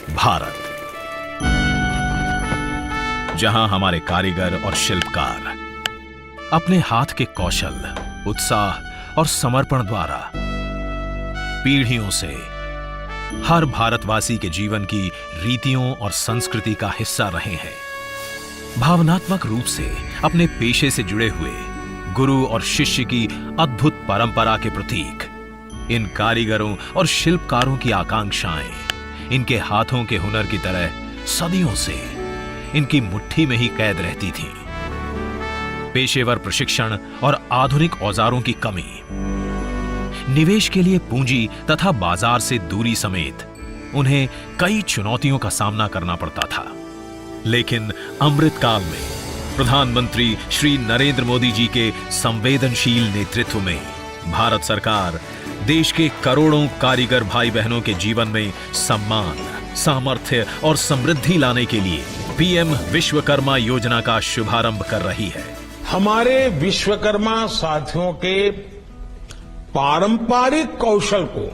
भारत, जहां हमारे कारीगर और शिल्पकार अपने हाथ के कौशल, उत्साह और समर्पण द्वारा पीढ़ियों से हर भारतवासी के जीवन की रीतियों और संस्कृति का हिस्सा रहे हैं। भावनात्मक रूप से अपने पेशे से जुड़े हुए गुरु और शिष्य की अद्भुत परंपरा के प्रतीक इन कारीगरों और शिल्पकारों की आकांक्षाएं इनके हाथों के हुनर की तरह सदियों से इनकी मुट्ठी में ही कैद रहती थी। पेशेवर प्रशिक्षण और आधुनिक औजारों की कमी, निवेश के लिए पूंजी तथा बाजार से दूरी समेत उन्हें कई चुनौतियों का सामना करना पड़ता था। लेकिन अमृतकाल में प्रधानमंत्री श्री नरेंद्र मोदी जी के संवेदनशील नेतृत्व में भारत सरकार देश के करोड़ों कारीगर भाई बहनों के जीवन में सम्मान, सामर्थ्य और समृद्धि लाने के लिए पीएम विश्वकर्मा योजना का शुभारंभ कर रही है। हमारे विश्वकर्मा साथियों के पारंपरिक कौशल को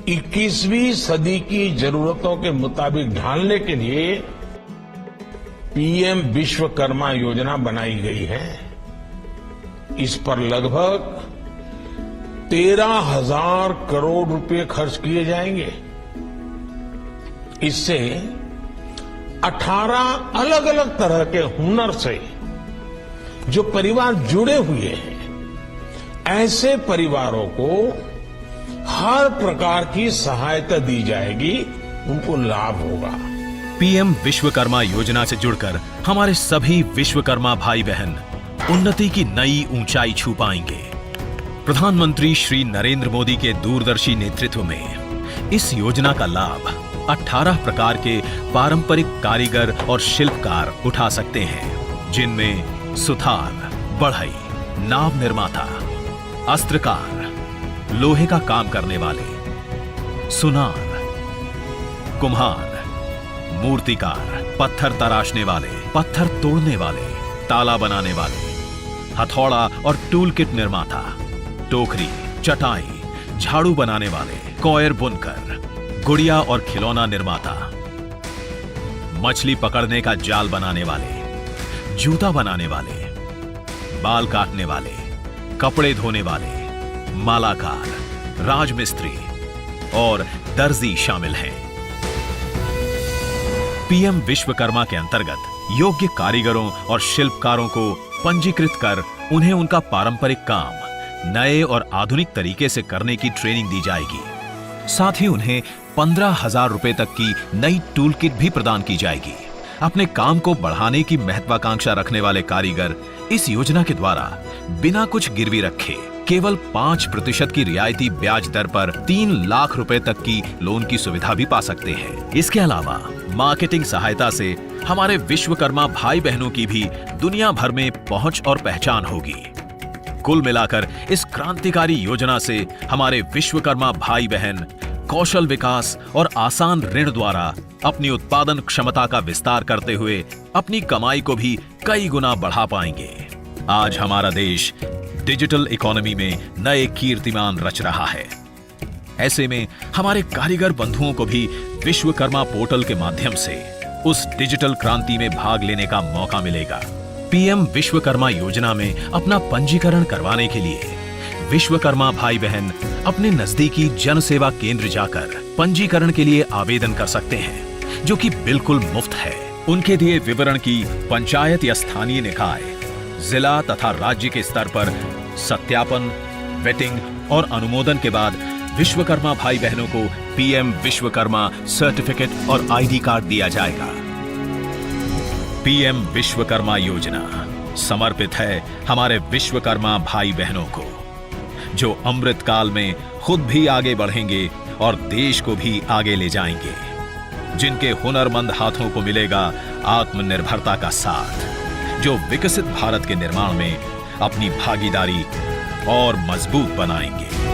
21वीं सदी की जरूरतों के मुताबिक ढालने के लिए पीएम विश्वकर्मा योजना बनाई गई है। इस पर लगभग 13,000 करोड़ रुपए खर्च किए जाएंगे। इससे 18 अलग अलग तरह के हुनर से जो परिवार जुड़े हुए हैं, ऐसे परिवारों को हर प्रकार की सहायता दी जाएगी, उनको लाभ होगा। पीएम विश्वकर्मा योजना से जुड़कर हमारे सभी विश्वकर्मा भाई बहन उन्नति की नई ऊंचाई छू पाएंगे। प्रधानमंत्री श्री नरेंद्र मोदी के दूरदर्शी नेतृत्व में इस योजना का लाभ 18 प्रकार के पारंपरिक कारीगर और शिल्पकार उठा सकते हैं, जिनमें सुथार, बढ़ई, नाव निर्माता, अस्त्रकार, लोहे का काम करने वाले, सुनार, कुम्हार, मूर्तिकार, पत्थर तराशने वाले, पत्थर तोड़ने वाले, ताला बनाने वाले, हथौड़ा और टूल किट निर्माता, टोकरी, चटाई, झाड़ू बनाने वाले, कॉयर बुनकर, गुड़िया और खिलौना निर्माता, मछली पकड़ने का जाल बनाने वाले, जूता बनाने वाले, बाल काटने वाले, कपड़े धोने वाले, मालाकार, राजमिस्त्री और दर्जी शामिल हैं। पीएम विश्वकर्मा के अंतर्गत योग्य कारीगरों और शिल्पकारों को पंजीकृत कर उन्हें उनका पारंपरिक काम नए और आधुनिक तरीके से करने की ट्रेनिंग दी जाएगी। साथ ही उन्हें 15,000 रुपए तक की नई टूल किट भी प्रदान की जाएगी। अपने काम को बढ़ाने की महत्वाकांक्षा रखने वाले कारीगर इस योजना के द्वारा बिना कुछ गिरवी रखे केवल 5% की रियायती ब्याज दर पर 3 लाख रुपए तक की लोन की सुविधा भी पा सकते हैं। इसके अलावा मार्केटिंग सहायता से हमारे विश्वकर्मा भाई बहनों की भी दुनिया भर में पहुंच और पहचान होगी। कुल मिलाकर इस क्रांतिकारी योजना से हमारे विश्वकर्मा भाई बहन कौशल विकास और आसान ऋण द्वारा अपनी उत्पादन क्षमता का विस्तार करते हुए अपनी कमाई को भी कई गुना बढ़ा पाएंगे। आज हमारा देश डिजिटल इकोनॉमी में नए कीर्तिमान रच रहा है। ऐसे में हमारे कारीगर बंधुओं को भी विश्वकर्मा पोर्टल के माध्यम से उस डिजिटल क्रांति में भाग लेने का मौका मिलेगा। पीएम विश्वकर्मा योजना में अपना पंजीकरण करवाने के लिए विश्वकर्मा भाई बहन अपने नजदीकी जन सेवा केंद्र जाकर पंजीकरण के लिए आवेदन कर सकते हैं, जो कि बिल्कुल मुफ्त है। उनके दिए विवरण की पंचायत या स्थानीय निकाय, जिला तथा राज्य के स्तर पर सत्यापन, वेटिंग और अनुमोदन के बाद विश्वकर्मा भाई बहनों को पीएम विश्वकर्मा सर्टिफिकेट और आईडी कार्ड दिया जाएगा। पीएम विश्वकर्मा योजना समर्पित है हमारे विश्वकर्मा भाई बहनों को, जो अमृत काल में खुद भी आगे बढ़ेंगे और देश को भी आगे ले जाएंगे, जिनके हुनरमंद हाथों को मिलेगा आत्मनिर्भरता का साथ, जो विकसित भारत के निर्माण में अपनी भागीदारी और मजबूत बनाएंगे।